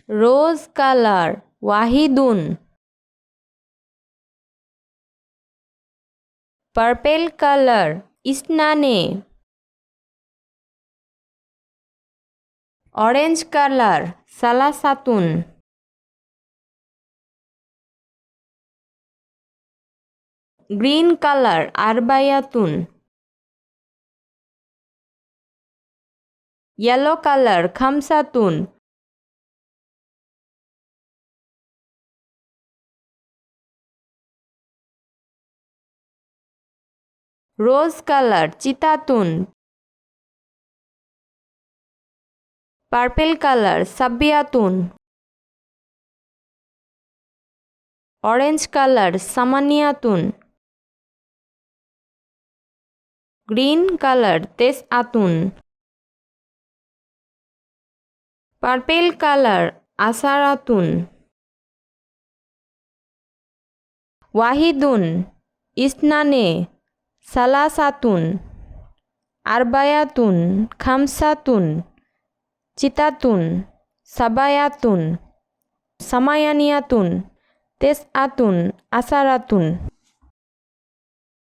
rose color wahidun, purple color isnane, orange color salasatun, green color arbayatun, yellow color khamsatun, rose color citatun, purple color sabiatun, orange color samaniatun, green color tesatun, purple color asaratun, wahidun isnane salasatun, arbayatun khamsatun, citatun sabayatun, samayaniatun tesatun asaratun.